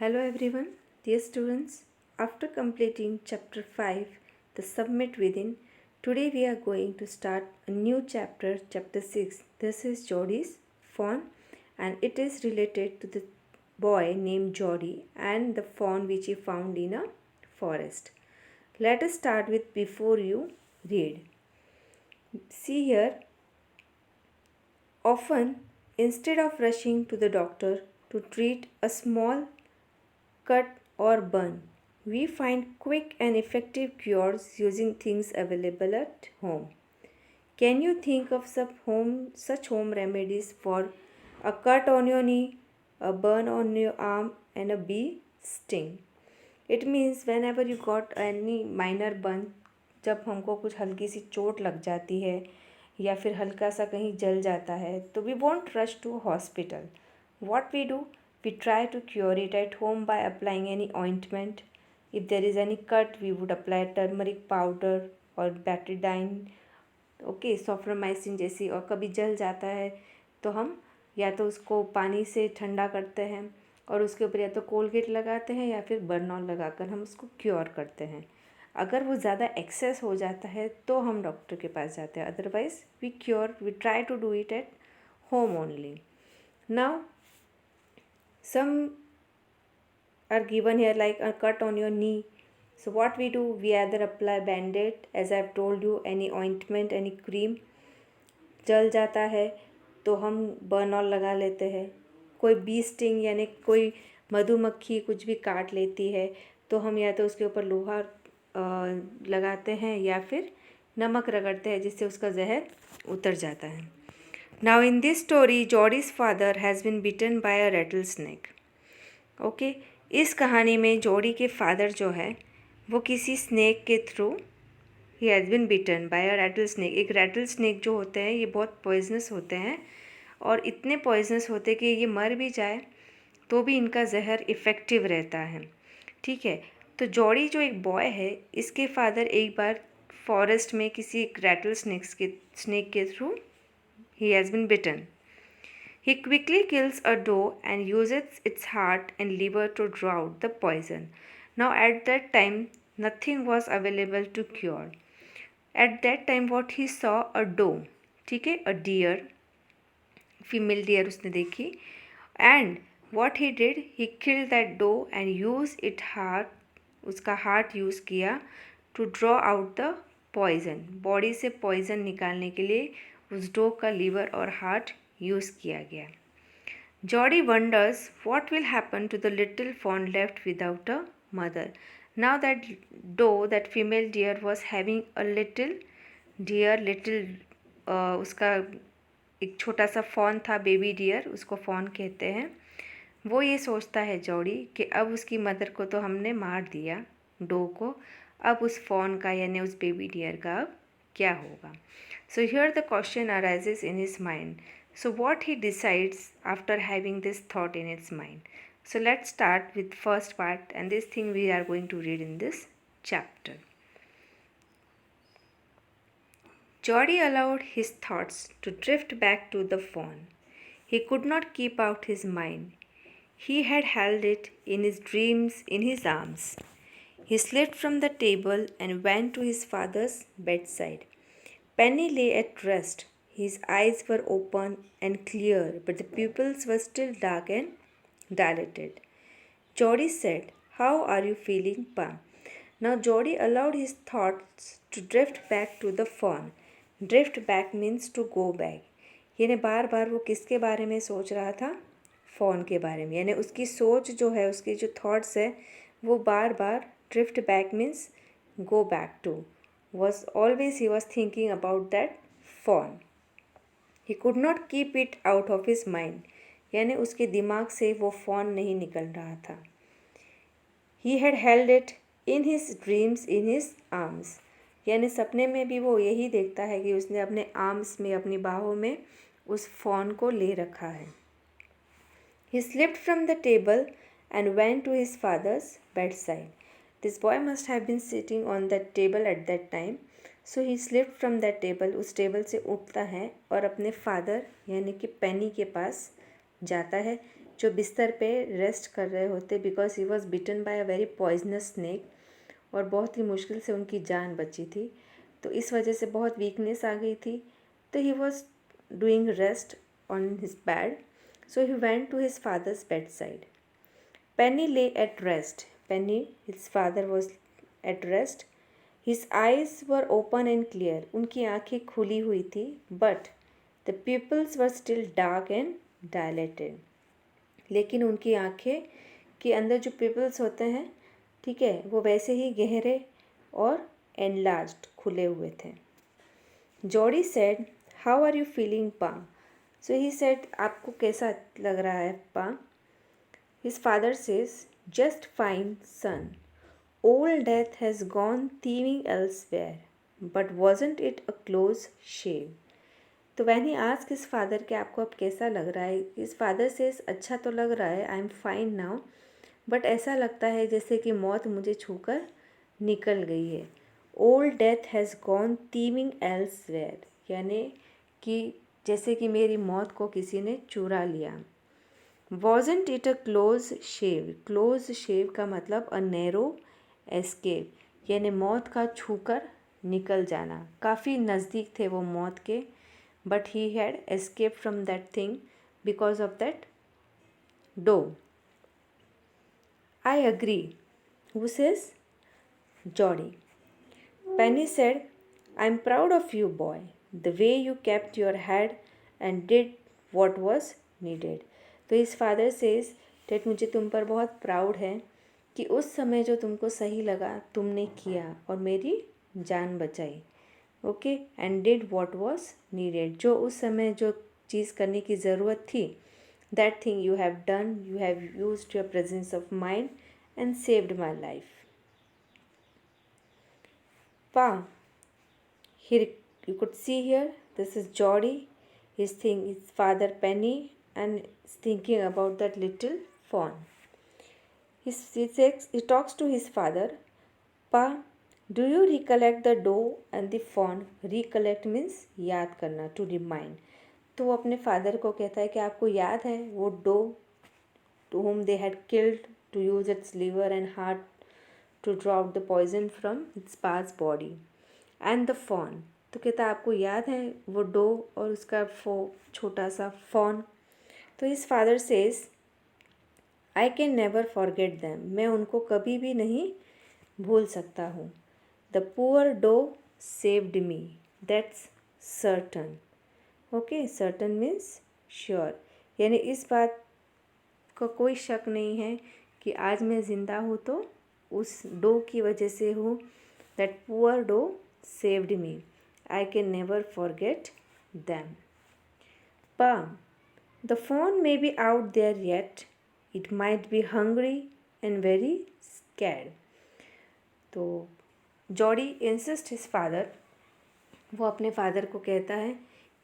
Hello everyone, dear students. After completing chapter 5, The Submit Within, today we are going to start a new chapter, chapter 6. This is Jody's fawn and it is related to the boy named Jody and the fawn which he found in a forest. Let us start with before you read. See here, often instead of rushing to the doctor to treat a small cut or burn. We find quick and effective cures using things available at home. Can you think of such home remedies for a cut on your knee, a burn on your arm, and a bee sting? It means whenever you got any minor burn, जब हमको कुछ हल्की सी चोट लग जाती है या फिर हल्का सा कहीं जल जाता है तो we want rush to hospital. What we do? We try to cure it at home by applying any ointment. If there is any cut, we would apply turmeric powder or betadine. Okay Soframycin जैसी. और कभी जल जाता है तो हम या तो उसको पानी से ठंडा करते हैं और उसके ऊपर या तो कोलगेट लगाते हैं या फिर बर्नॉल लगाकर हम उसको क्योर करते हैं. अगर वो ज़्यादा एक्सेस हो जाता है तो हम डॉक्टर के पास जाते हैं. Otherwise we try to do it at home only. Now some are given here like a cut on your knee. So what we do, we either apply band-aid, as I've told you, any ointment, any cream. जल जाता है तो हम बर्नॉल लगा लेते हैं. कोई B sting यानी कोई मधुमक्खी कुछ भी काट लेती है तो हम या तो उसके ऊपर लोहा लगाते हैं या फिर नमक रगड़ते हैं जिससे उसका जहर उतर जाता है. Now in this story, Jody's father has been bitten by a rattlesnake. Okay इस कहानी में जॉडी के फादर जो है वो किसी स्नेक के थ्रू ही has been bitten by a rattle snake. एक रैटल स्नेक जो होते हैं ये बहुत पॉइजनस होते हैं और इतने पॉइजनस होते हैं कि ये मर भी जाए तो भी इनका जहर इफ़ेक्टिव रहता है. ठीक है, तो जॉडी जो एक बॉय है इसके फादर एक बार फॉरेस्ट में किसी रैटल स्नेक के through he has been bitten. He quickly kills a doe and uses its heart and liver to draw out the poison. Now, at that time, nothing was available to cure. At that time, what he saw a doe, ठीक है, a deer, female deer उसने देखी, and what he did, he killed that doe and used its heart, उसका heart use किया to draw out the poison. Body से poison निकालने के लिए उस डो का लीवर और हार्ट यूज़ किया गया. Jody wonders what will happen to the little fawn left without a mother. Now that doe, that female deer was having a little उसका एक छोटा सा फॉन था, बेबी डियर, उसको फॉन कहते हैं. वो ये सोचता है जॉडी कि अब उसकी मदर को तो हमने मार दिया, डो को, अब उस फॉन का यानी उस बेबी डियर का अब क्या होगा. So here the question arises in his mind. So what he decides after having this thought in his mind. So let's start with first part and this thing we are going to read in this chapter. Jody allowed his thoughts to drift back to the fawn. He could not keep out his mind. He had held it in his dreams in his arms. He slipped from the table and went to his father's bedside. Penny lay at rest. His eyes were open and clear, but the pupils were still dark and dilated. Jody said, "How are you feeling, Pa?" Now Jody allowed his thoughts to drift back to the fawn. Drift back means to go back. यानी बार बार वो किसके बारे में सोच रहा था? Fawn के बारे में. यानी उसकी सोच जो है, उसकी जो थॉट्स है वो बार बार drift back means go back to. He was thinking about that fawn. He could not keep it out of his mind. यानी उसके दिमाग से वो fawn नहीं निकल रहा था. He had held it in his dreams in his arms. यानी सपने में भी वो यही देखता है कि उसने अपने आर्म्स में, अपनी बाहों में उस fawn को ले रखा है. He slipped from the table and went to his father's bedside. This boy must have been sitting on that table at that time. So he slipped from that table. उस टेबल से उठता है और अपने फादर यानी कि पेनी के पास जाता है. जो बिस्तर पे रेस्ट कर रहे होते because he was bitten by a very poisonous snake, और बहुत ही मुश्किल से उनकी जान बची थी, तो इस वजह से बहुत वीकनेस आ गई थी, तो he was doing rest on his bed, so he went to his father's bed side. Penny lay at rest. Penny, his father, was at rest. His eyes were open and clear. उनकी आंखें खुली हुई थी, but the pupils were still dark and dilated. लेकिन उनकी आंखें के अंदर जो pupils होते हैं, ठीक है, वो वैसे ही गहरे और enlarged खुले हुए थे. Jody said, "How are you feeling, Pa?" So he said, आपको कैसा लग रहा है, Pa? His father says, "Just fine, son. Old death has gone thieving elsewhere, but wasn't it a close shave?" तो when he asked his father कि आपको अब कैसा लग रहा है, his father says, अच्छा तो लग रहा है, I am fine now, but ऐसा लगता है जैसे कि मौत मुझे छूकर निकल गई है. Old death has gone thieving elsewhere, यानी कि जैसे कि मेरी मौत को किसी ने चुरा लिया. Wasn't it a close shave? Close shave का मतलब a narrow escape, यानी मौत का छूकर निकल जाना. काफ़ी नज़दीक थे वो मौत के, but he had escaped from that thing because of that doe. I agree. Who says? Jody. Penny said, "I'm proud of you, boy. The way you kept your head and did what was needed." तो इस father says, dad मुझे तुम पर बहुत proud है कि उस समय जो तुमको सही लगा तुमने किया और मेरी जान बचाई. Okay, and did what was needed, जो उस समय जो चीज़ करने की ज़रूरत थी, that thing you have done, you have used your presence of mind and saved my life. Pa, here you could see here, this is Jody, his father Penny, and is thinking about that little fawn. He talks to his father, "Pa, do you recollect the doe and the fawn?" Recollect means याद करना, to remind. तो वो अपने father को कहता है कि आपको याद है वो dough to whom they had killed to use its liver and heart to draw out the poison from its pa's body, and the fawn. तो कहता है आपको याद है वो डो और उसका छोटा सा फॉन. तो his father says, "I can never forget them." मैं उनको कभी भी नहीं भूल सकता हूँ. "The poor doe saved me. That's certain." Okay, certain means sure. यानी इस बात का कोई शक नहीं है कि आज मैं ज़िंदा हूँ तो उस डो की वजह से हूँ. That poor doe saved me. I can never forget them. Pa, the fawn may be out there yet. It might be hungry and very scared. तो जॉडी इंसिस्ट हिज फादर, वो अपने फादर को कहता है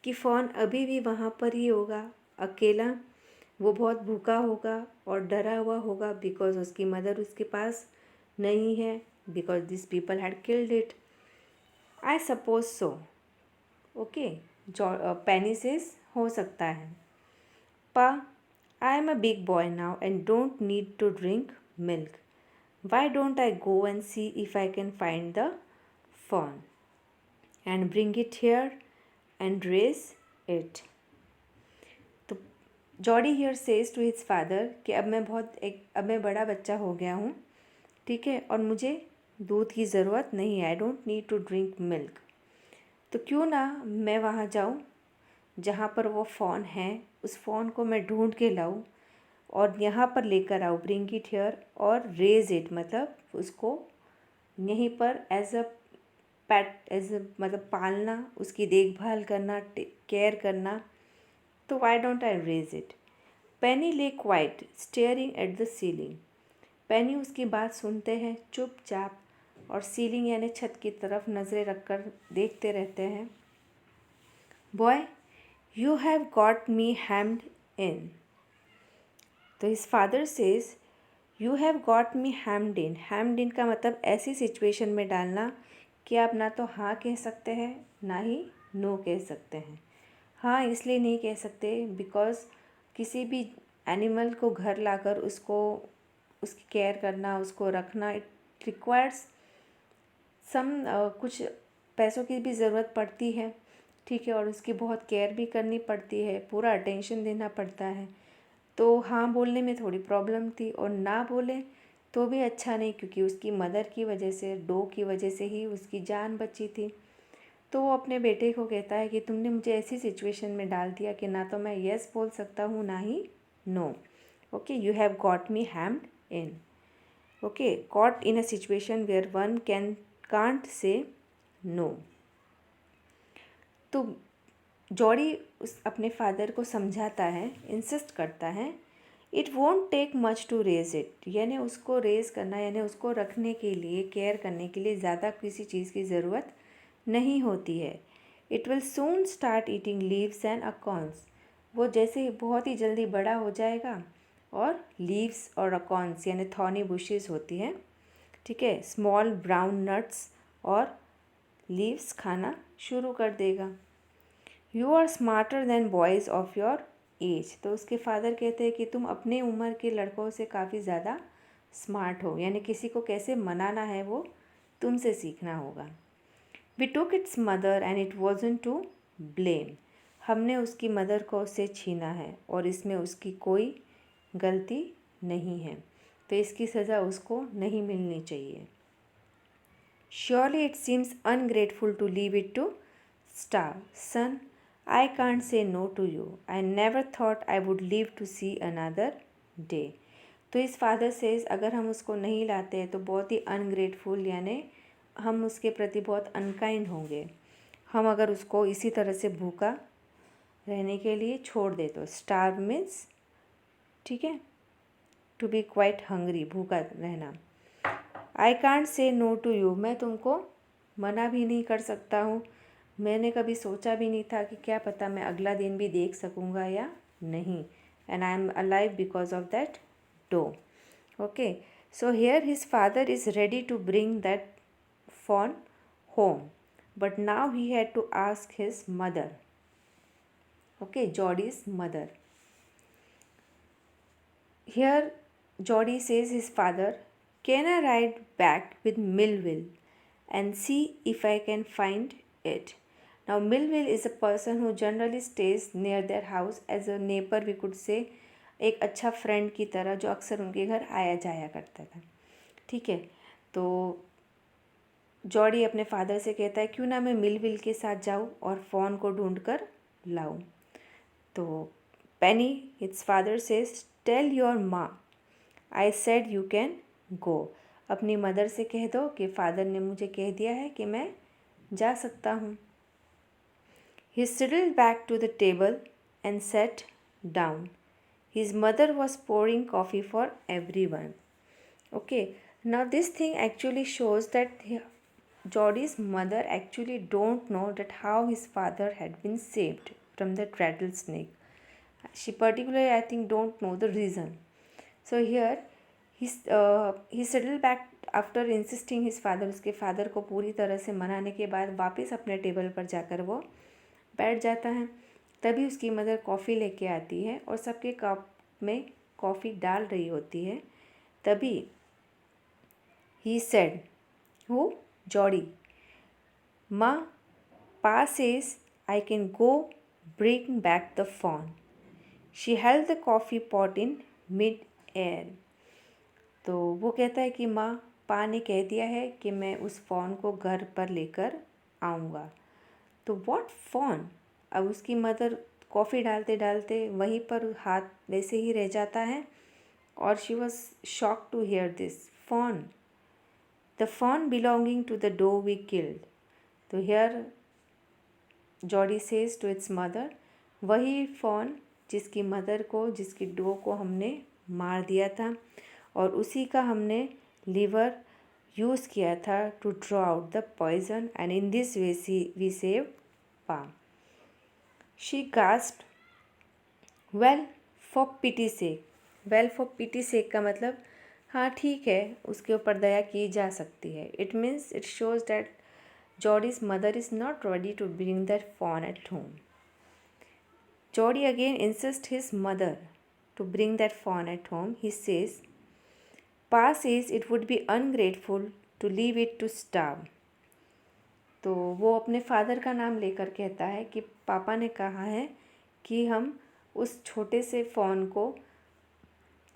कि फॉन अभी भी वहाँ पर ही होगा, अकेला. वो बहुत भूखा होगा और डरा हुआ होगा बिकॉज उसकी मदर उसके पास नहीं है, because this people had killed it. I suppose so. Okay, Penney says, हो सकता है. Pa, I am a big boy now and don't need to drink milk. Why don't I go and see if I can find the fawn and bring it here and raise it? तो Jody here says to his father कि अब मैं बड़ा बच्चा हो गया हूँ, ठीक है, और मुझे दूध की ज़रूरत नहीं है. I don't need to drink milk. तो क्यों ना मैं वहाँ जाऊँ जहाँ पर वो फ़ॉन है, उस फ़ॉन को मैं ढूंढ के लाऊँ और यहाँ पर लेकर आऊँ, ब्रिंग इट हियर, और रेज इट मतलब उसको यहीं पर एज अ पेट, मतलब पालना, उसकी देखभाल करना, केयर करना. तो why don't I raise it. Penny lay quite staring at the ceiling. Penny उसकी बात सुनते हैं चुपचाप और सीलिंग यानी छत की तरफ नज़रें रखकर देखते रहते हैं. Boy, you have got me hemmed in. तो his father says, you have got me hemmed in. hemmed in का मतलब ऐसी सिचुएशन में डालना कि आप ना तो हाँ कह सकते हैं ना ही नो कह सकते हैं. हाँ इसलिए नहीं कह सकते बिकॉज किसी भी एनिमल को घर लाकर उसको उसकी केयर करना, उसको रखना, इट रिक्वायर्स सम कुछ पैसों की भी ज़रूरत पड़ती है, ठीक है, और उसकी बहुत केयर भी करनी पड़ती है, पूरा अटेंशन देना पड़ता है। तो हाँ बोलने में थोड़ी प्रॉब्लम थी, और ना बोले तो भी अच्छा नहीं, क्योंकि उसकी मदर की वजह से, डो की वजह से ही उसकी जान बची थी। तो वो अपने बेटे को कहता है कि तुमने मुझे ऐसी सिचुएशन में डाल दिया कि ना तो मैं येस बोल सकता हूँ ना ही no. Okay, you have got me hemmed in. Okay, caught in a situation where one can't say no. तो जॉडी उस अपने फादर को समझाता है, इंसिस्ट करता है, it won't take much to raise it, यानी उसको रेज करना, यानी उसको रखने के लिए, केयर करने के लिए ज़्यादा किसी चीज़ की ज़रूरत नहीं होती है। It will soon start eating leaves and acorns, वो जैसे ही बहुत ही जल्दी बड़ा हो जाएगा और लीव्स और अकॉर्न्स यानी थॉर्नी बुशेस होती हैं, ठीक है, स्मॉल ब्राउन नट्स और लीव्स खाना शुरू कर देगा। You are smarter than boys of your age, तो उसके फादर कहते हैं कि तुम अपने उम्र के लड़कों से काफ़ी ज़्यादा स्मार्ट हो, यानी किसी को कैसे मनाना है वो तुमसे सीखना होगा। We took its mother and it wasn't to blame, हमने उसकी मदर को उससे छीना है और इसमें उसकी कोई गलती नहीं है, तो इसकी सज़ा उसको नहीं मिलनी चाहिए। Surely it seems ungrateful to leave it to starve, son I can't say no to you, I never thought I would live to see another day. तो इस फादर से अगर हम उसको नहीं लाते हैं तो बहुत ही अनग्रेटफुल, यानी हम उसके प्रति बहुत अनकाइंड होंगे। हम अगर उसको इसी तरह से भूखा रहने के लिए छोड़ दे तो स्टार्व मीन्स, ठीक है, टू बी क्वाइट हंग्री, भूखा रहना। I can't say no to you, मैं तुमको मना भी नहीं कर सकता हूँ, मैंने कभी सोचा भी नहीं था कि क्या पता मैं अगला दिन भी देख सकूँगा या नहीं, and I am alive because of that doe. Okay, so here his father is ready to bring that fawn home, but now he had to ask his mother. Okay, Jody's mother. Here Jody says his father, can I ride back with Millville and see if I can find it? Now Millville is a person who generally stays near their house as a neighbor, we could say, एक अच्छा friend की तरह जो अक्सर उनके घर आया जाया करता था, ठीक है। तो जॉडी अपने फादर से कहता है क्यों ना मैं मिलविल के साथ जाऊँ और फ़ॉन को ढूंढ कर लाऊँ। तो Penny its father says tell your ma I said you can go, अपनी मदर से कह दो कि फादर ने मुझे कह दिया है कि मैं जा सकता हूँ। He settled back to the table and set down, his mother was pouring coffee for everyone. Okay, now this thing actually shows that Jody's mother actually don't know that how his father had been saved from the rattlesnake. She particularly, I think, don't know the reason. So here, he settled back after insisting his father, उसके father को पूरी तरह से मनाने के बाद वापस अपने टेबल पर जाकर वो बैठ जाता है। तभी उसकी मदर कॉफ़ी लेके आती है और सबके कप में कॉफ़ी डाल रही होती है। तभी he said, who? Jody. Ma, Pa says I can go bring back the fawn. She held the coffee pot in mid-air. तो वो कहता है कि माँ, पा ने कह दिया है कि मैं उस फ़ॉन को घर पर लेकर आऊँगा। तो व्हाट फ़ॉन? अब उसकी मदर कॉफ़ी डालते डालते वहीं पर हाथ वैसे ही रह जाता है और she was shock to hear this fawn, the fawn belonging to the doe we killed. तो here Jody says to its mother, वही fawn जिसकी मदर को, जिसकी डो को हमने मार दिया था और उसी का हमने लीवर यूज़ किया था to draw out the poison and in this way we save Pa. She gasped, well for pity sake. Well for pity sake का मतलब हाँ ठीक है, उसके ऊपर दया की जा सकती है। It means it shows that Jody's mother is not ready to bring that fawn at home. Jody again insist his mother to bring that fawn at home, he says, Pa says it would be ungrateful to leave it to starve. तो वो अपने father का नाम लेकर कहता है कि पापा ने कहा है कि हम उस छोटे से फॉन को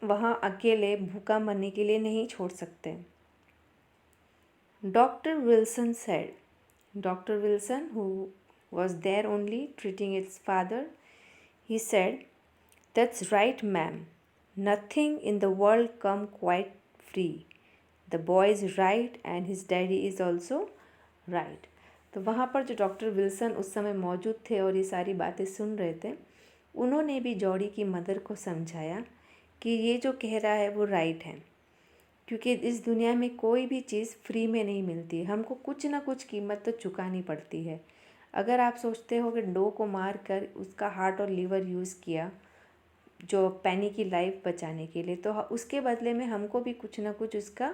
वहाँ अकेले भूखा मरने के लिए नहीं छोड़ सकते. Dr. Wilson said, Dr. Wilson, who was there only treating its father, he said, That's right, ma'am. Nothing in the world come quite free. The boy is right and his daddy is also right. तो वहाँ पर जो doctor Wilson उस समय मौजूद थे और ये सारी बातें सुन रहे थे, उन्होंने भी जॉडी की मदर को समझाया कि ये जो कह रहा है वो राइट है, क्योंकि इस दुनिया में कोई भी चीज़ फ्री में नहीं मिलती. हमको कुछ ना कुछ कीमत तो चुकानी पड़ती है. अगर आप सोचते हो कि डो को मार कर उसका हार्ट और लीवर यूज़ किया जो पैनी की लाइफ बचाने के लिए, तो उसके बदले में हमको भी कुछ ना कुछ उसका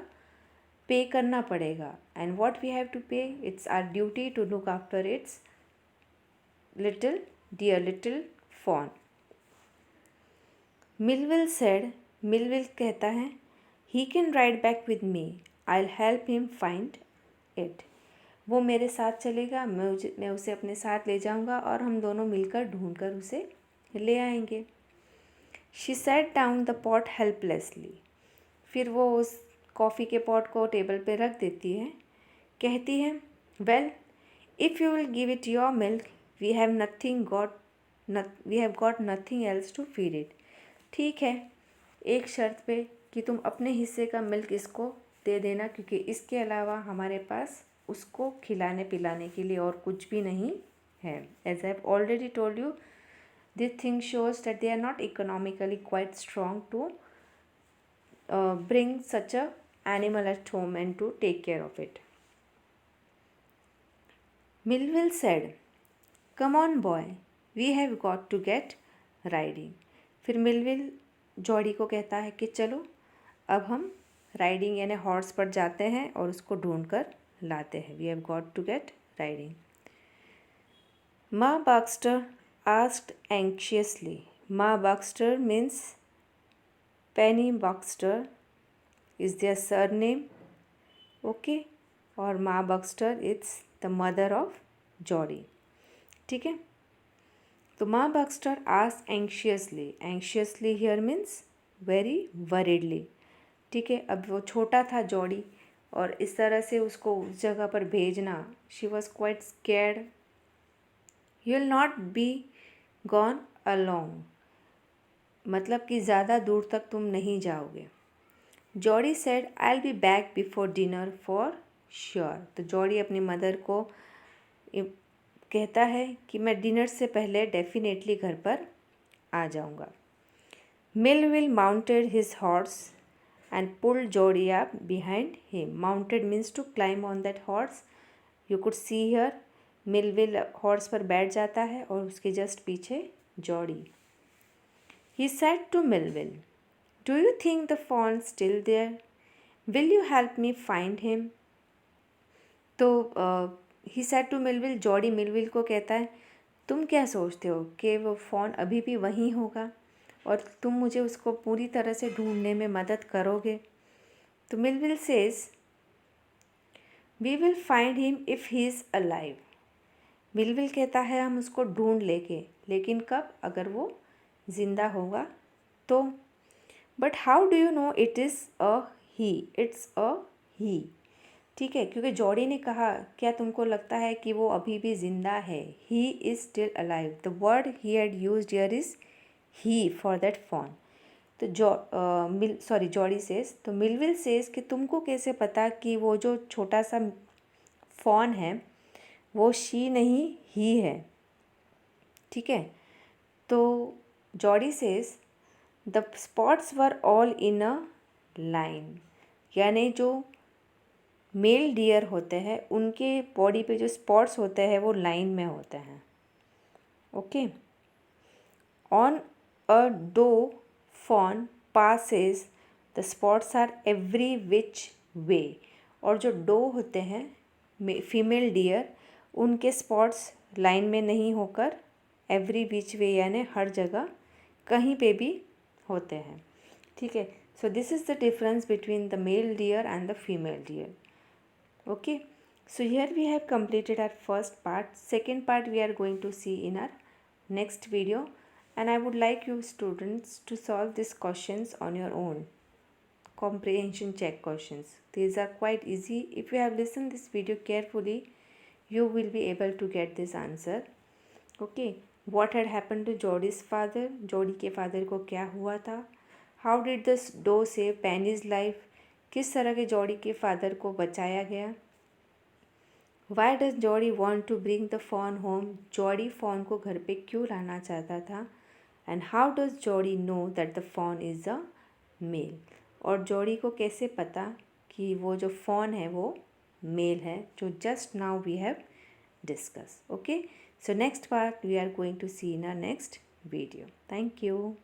पे करना पड़ेगा. And what we have to pay, it's our duty to look after its little deer little fawn. Millwheel said, Millwheel कहता है, he can ride back with me, I will help him find it. वो मेरे साथ चलेगा, मैं उसे अपने साथ ले जाऊंगा और हम दोनों मिलकर ढूंढ कर उसे ले आएंगे. She said down the pot helplessly. फिर वो उस कॉफ़ी के पॉट को टेबल पे रख देती है. कहती है, well, if you will give it your milk, we have got nothing else to feed it. ठीक है, एक शर्त पे कि तुम अपने हिस्से का मिल्क इसको दे देना, क्योंकि इसके अलावा हमारे पास उसको खिलाने पिलाने के लिए और कुछ भी नहीं है. As I have already told you, this thing shows that they are not economically quite strong to bring such a animal at home and to take care of it. Millville said, Come on boy, we have got to get riding. फिर Millville Jordi को कहता है कि चलो अब हम riding यानी horse पर जाते हैं और उसको ढूंढ कर लाते हैं. We have got to get riding. Ma Baxter asked anxiously. Ma Baxter means Penny Baxter is their surname, okay, और Ma Baxter it's the mother of Jody. ठीक है, तो Ma Baxter asked anxiously. Anxiously here means very worriedly. ठीक है, अब वो छोटा था जॉडी और इस तरह से उसको उस जगह पर भेजना, she was quite scared. You will not be gone along, मतलब कि ज़्यादा दूर तक तुम नहीं जाओगे. Jordi said, I will be back before dinner for sure. तो जॉडी अपनी मदर को कहता है कि मैं डिनर से पहले डेफिनेटली घर पर आ जाऊंगा. Millwheel mounted his horse and pulled Jody up behind him. Mounted means to climb on that horse. You could see here, Millwheel horse पर बैठ जाता है और उसके जस्ट पीछे Jody. He said to Millwheel, do you think the fawn still there, will you help me find him. तो he said to Millwheel, Jody Millwheel को कहता है, तुम क्या सोचते हो कि वो फॉन अभी भी वहीं होगा और तुम मुझे उसको पूरी तरह से ढूंढने में मदद करोगे. तो Millwheel says, we will find him if he is alive. Millwheel कहता है हम उसको ढूंढ लेंगे, लेकिन कब, अगर वो ज़िंदा होगा तो. But how do you know it is a he, it's a he. ठीक है, क्योंकि जॉडी ने कहा, क्या तुमको लगता है कि वो अभी भी ज़िंदा है. He is still alive. The word he had used here is he for that fawn. तो जॉडी सेज, तो मिलविल सेज कि तुमको कैसे पता कि वो जो छोटा सा फॉन है वो शी नहीं ही है. ठीक है, तो Jody says, the spots were all in a line. यानी जो मेल डियर होते हैं उनके बॉडी पे जो स्पॉट्स होते हैं वो लाइन में होते हैं. Okay, on a doe fawn passes the spots are every which way. और जो डो होते हैं फीमेल डियर, उनके स्पॉट्स लाइन में नहीं होकर एवरी विच वे यानी हर जगह कहीं पे भी होते हैं, ठीक है. So this is the difference between the male deer and the female deer. Okay, so here we have completed our first part. Second part we are going to see in our next video, and I would like you students to solve these questions on your own. Comprehension check questions. These are quite easy. If you have listened this video carefully, you will be able to get this answer. Okay, what had happened to Jody's father? Jody के father को क्या हुआ था? How did the dough save Penny's life? किस तरह के Jordi के father को बचाया गया? Why does Jody want to bring the fawn home? Jody fawn को घर पे क्यों लाना चाहता था? And how does Jody know that the fawn is a male? और जॉडी को कैसे पता कि वो जो फॉन है वो मेल है, जो just now we have discuss. Okay, so next part we are going to see in our next video. Thank you.